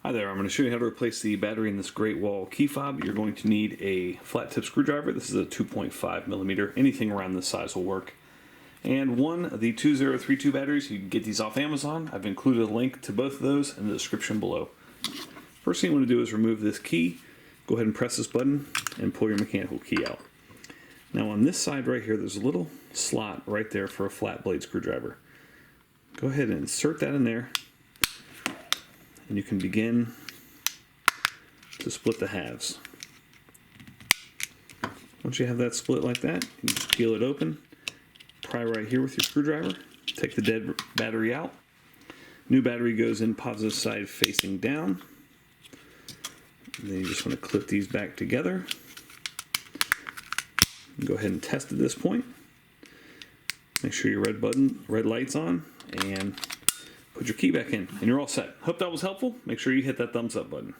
Hi there, I'm going to show you how to replace the battery in this Great Wall key fob. You're going to need a flat tip screwdriver. This is a 2.5 millimeter. Anything around this size will work. And one of the 2032 batteries. You can get these off Amazon. I've included a link to both of those in the description below. First thing you want to do is remove this key. Go ahead and press this button and pull your mechanical key out. Now on this side right here, there's a little slot right there for a flat blade screwdriver. Go ahead and insert that in there. And you can begin to split the halves. Once you have that split like that, you can just peel it open, pry right here with your screwdriver, take the dead battery out. New battery goes in positive side facing down. And then you just want to clip these back together. Go ahead and test at this point. Make sure your red light's on, and put your key back in, and you're all set. Hope that was helpful. Make sure you hit that thumbs up button.